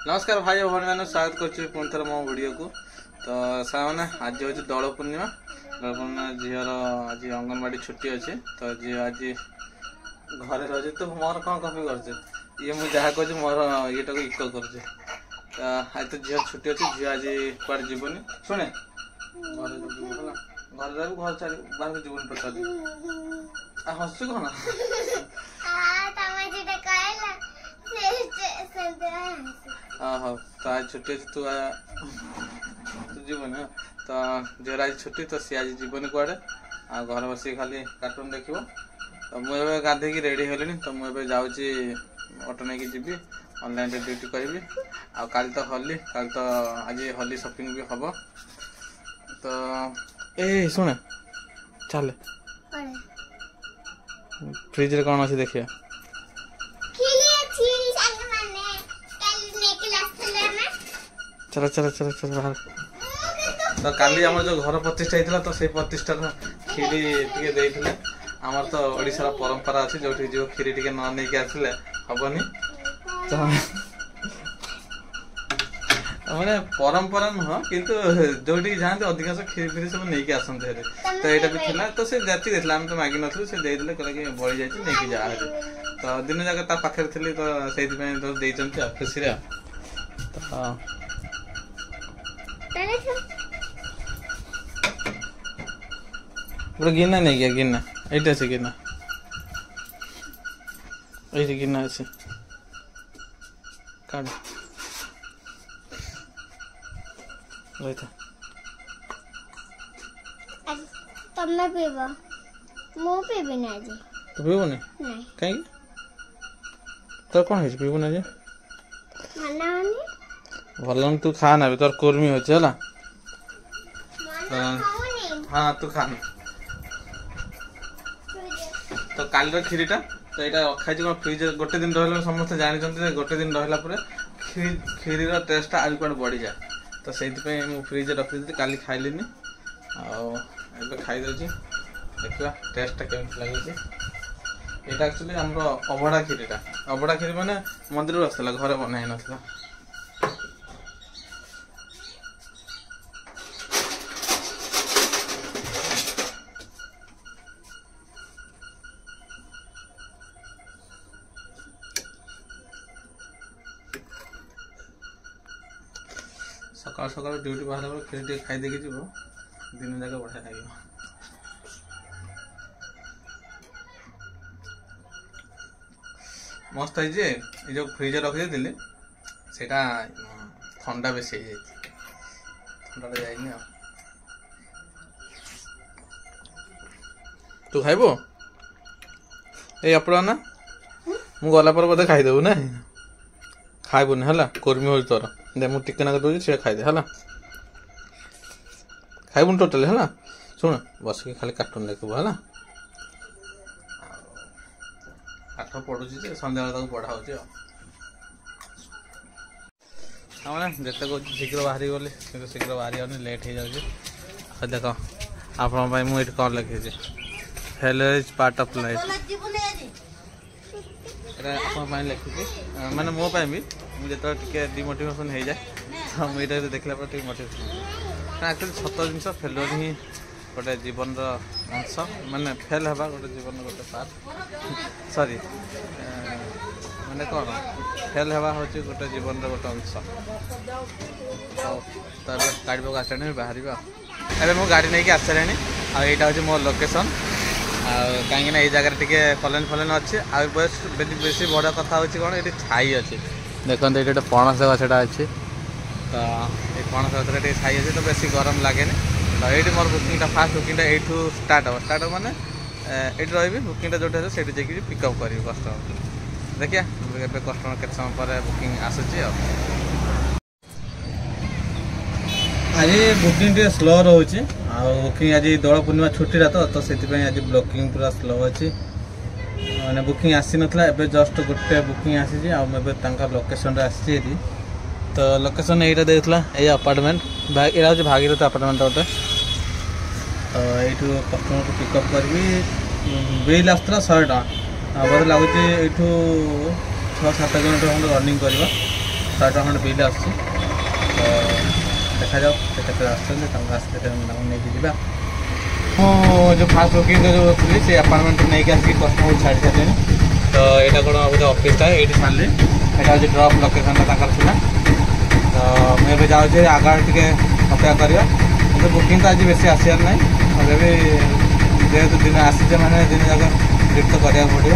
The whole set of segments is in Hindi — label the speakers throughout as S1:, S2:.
S1: नमस्कार भाई भौणी मैंने स्वागत कर मो वीडियो को। तो सामने आज हूँ दोल पूर्णिमा झीर आज अंगनवाड़ी छुट्टी अच्छे तो झी आज घरे रही तो मोर कौन कॉपी कर ये मुझे जहाँ कह मोर ये इको कर आज तो झील छुट्टी अच्छे झी आज कड़े जीवन शुणे घर घर घर चार बाहर जीवन पचार हसु कौन हाँ तो आज छुट्टी तू जीवन तो झील आज छुट्टी तो सी आज जीवन कुआड़े आ घर बस खाली कार्टून देख तो मुझे गाधे रेडी हेली तो मुझे जाऊँगी ऑटो नहीं जी ऑनलाइन ड्यूटी करी आ काली तो होली काली तो आज होली शॉपिंग भी हम तो ए शुणे चल फ्रिज रे कौन अच्छे देखिए चलो चलो चलो चलो बाहर तो काली आम जो घर प्रतिष्ठा होता तो से प्रतिष्ठा खीरी टे देते आमर तो ओडिशार परंपरा अच्छी जो जो खीरी टे न नहीं आसले हेनी मैंने परंपरा नुह किंतु जो जाते अधिकांश खीरी फिरी सब नहीं आसते तो यहाँ भी था तो से जाती देता आम तो मागिन से देते कहले बड़ी जाए नहीं जा तो दिन जाक पाखे थी तो से तो खुशी तो गोटे गिना नहीं गया गिना ये अच्छे गिना ये गिना अच्छे काट रही
S2: तमे पीब मु पीबी ना जी
S1: तो पीबुनी
S2: नहीं
S1: कहीं तो कौन है पीबू ना जी
S2: मना होनी
S1: भल तू खा ना तोर कुर्मी हो चला हाँ तू खा तो काली खीरीटा तो यहाँ रखाई कौन फ्रिज गोटे दिन रहा समस्त जानते गोटे दिन रहा खीरी टेस्ट आज कौन बढ़ी जाए तो से फ्रिज रखी काली खाइली आ खाईदे देखा टेस्ट केमी लगे यहाँ एक्चुअली आम अभड़ा खीरीटा अभड़ा खीरी मैंने मंदिर आसला घरे बनाई नाला सकाल सकाल ड्यूटी बाहर खीर टे खाई देके जीव दिन जाक बढ़िया लगे मस्त है जो फ्रिज रखी देते से ठंडा बेस ठंडा जाए तू खाइब ये अपना ना मु गला पर बोधे खाईदेबू ना खाइबुनि है कर्मी हो तोर दे मुझे टिके नाक दूसरी से खाईदे है खाइबुनि टोटाली है शुण बस खाली कार्टून देखबू है पाठ पढ़ुची सन्ध्या तक पढ़ा होने जिते कह शीघ्र बाहरी गली कि शीघ्र बाहरी गनी लेट हो जाए देख आपण मुझे कौन लिखी failure is part of life लिखी माने मो भी मुझे टे डिमोटिवेशन हो जाए तो मुझे देखला मोटिवेशन एक्चुअली सत जिन फेलियर ही गोटे जीवन अंश माने फेल हवा गोटे जीवन गोटे पार्ट सॉरी माने कौन फेल हवा हूँ गोटे जीवन गोटे अंश तो गाड़ी पाक आसानी बाहर अरे मो गाड़ी नहीं आस सारे आईटा हूँ मो लोकेशन कहीं ये जगह टे कलेन फलेन अच्छे बेस बड़ कथा हूँ कौन ये छाई अच्छे देखते ये गोटे पणस गछटा अच्छे तो ये पणस गछटा छाई अच्छे तो बेस गरम लगे तो ये मोर बुकिंगटा फास्ट बुकिंगटा यू स्टार्ट हम स्टार्ट मैंने ये रही बुकिंगटा जो से जाकि पिकअप करी कस्टमर देखिए कस्टमर के समय पर बुकिंग आसूची आज बुकिंग टे स्लो रोचे बुकिंग आज दोल पूर्णिमा छुट्टी तो से आज बुकिंग पूरा स्लो अच्छी मैंने बुकिंग आसी नाला एवं जस्ट गोटे बुकिंग आसी लोकेशन आसी तो लोकेशन यहाँ देता ये अपार्टमेंट यहाँ हूँ भागीरथ अपार्टमेंट गोटे तो यू कस्टमर को पिकअप करी बिल आसला 100 टका बोधे लगुच यू 6-7 किलोमीटर खंड रनिंग करवा 100 ଟଙ୍କା ଖଣ୍ଡେ ବିଲ୍ ଆସୁଛି। ତ ଦେଖାଯାଉ ସେ କେତେ ଆସୁଛନ୍ତି, ତାଙ୍କୁ ଆସିଲେ ତାଙ୍କୁ ନେଇକି ଯିବା। ମୁଁ ଯେଉଁ ଫାଷ୍ଟ ବୁକିଂରେ ଯେଉଁ ଥିଲି ସେ ଆପାର୍ଟମେଣ୍ଟରୁ ନେଇକି ଆସିକି କଷ୍ଟମରକୁ ଛାଡ଼ି ସାରିଲିଣି। ତ ଏଇଟା କ'ଣ ଗୋଟେ ଅଫିସଟା, ଏଇଠି ଛାଡ଼ିଲି। ଏଇଟା ହେଉଛି ଡ୍ରପ୍ ଲୋକେସନ୍ଟା ତାଙ୍କର ଥିଲା। ତ ମୁଁ ଏବେ ଯାଉଛି ଆଗ ଟିକେ ଅପେକ୍ଷା କରିବା। କିନ୍ତୁ ବୁକିଂ ତ ଆଜି ବେଶୀ ଆସିବାର ନାହିଁ, ଏବେ ବି ଯେହେତୁ ଦିନ ଆସିଛେ ମାନେ ଦିନ ଯାକ ଟ୍ରିପ୍ ତ କରିବାକୁ ପଡ଼ିବ।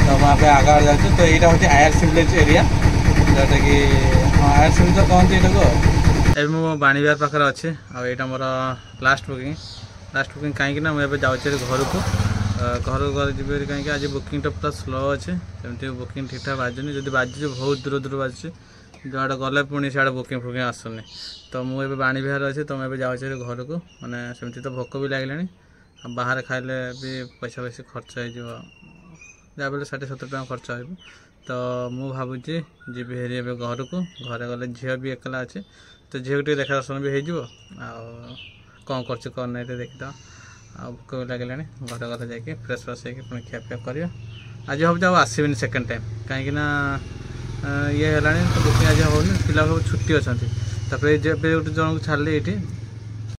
S1: ତ ମୁଁ ଏବେ ଆଗ ଆଡ଼େ ଯାଉଛି। ତ ଏଇଟା ହେଉଛି ଆୟାର ସିଭିଲେଜ୍ ଏରିଆ, ଯେଉଁଟାକି ଆୟାର ସିଭିଲେଜ୍ ତ କହନ୍ତି ଏଇଟାକୁ। ଏବେ ମୁଁ ବାଣୀବିହାର ପାଖରେ ଅଛି, ଆଉ ଏଇଟା ମୋର ଲାଷ୍ଟ ବୁକିଂ କାହିଁକି ନା ମୁଁ ଏବେ ଯାଉଛି ଘରକୁ ଯିବି କାହିଁକି ଆଜି ବୁକିଂଟା ପୁରା ସ୍ଲୋ ଅଛି। ସେମିତି ବୁକିଂ ଠିକ୍ଠାକ୍ ବାଜୁନି, ଯଦି ବାଜୁଛି ବହୁତ ଦୂର ବାଜୁଛି। ଯୁଆଡ଼େ ଗଲେ ପୁଣି ସିଆଡ଼େ ବୁକିଂ ଆସୁନି। ତ ମୁଁ ଏବେ ବାଣୀବିହାର ଅଛି, ତ ମୁଁ ଏବେ ଯାଉଛି ଘରକୁ। ମାନେ ସେମିତି ତ ଭୋକ ବି ଲାଗିଲାଣି, ଆଉ ବାହାରେ ଖାଇଲେ ବି ପଇସା ବେଶୀ ଖର୍ଚ୍ଚ ହେଇଯିବ, ଯାହା ବଲେ 60-70 ଟଙ୍କା ଖର୍ଚ୍ଚ ହେବ। ତ ମୁଁ ଭାବୁଛି ଯିବି ହେରି ଏବେ ଘରକୁ। ଘରେ ଗଲେ ଝିଅ ବି ଏକଲା ଅଛି, ତ ଝିଅକୁ ଟିକେ ଦେଖା ଦର୍ଶନ ବି ହେଇଯିବ, ଆଉ କ'ଣ କରୁଛି କ'ଣ ନାହିଁ ଟିକେ ଦେଖିଦେବା। ଆଉ ଭୋକ ବି ଲାଗିଲାଣି, ଘରେ ଯାଇକି ଫ୍ରେଶ୍ ହେଇକି ପୁଣି ଖିଆପିଆ କରିବା। ଆଜି ଭାବୁଛି ଆଉ ଆସିବିନି ସେକେଣ୍ଡ ଟାଇମ୍, କାହିଁକିନା ଇଏ ହେଲାଣି ତ ବୁକିଂ ଆଜି ହେଉନି, ପିଲା ସବୁ ଛୁଟି ଅଛନ୍ତି। ତାପରେ ଏବେ ଗୋଟେ ଜଣଙ୍କୁ ଛାଡ଼ିଲି ଏଇଠି,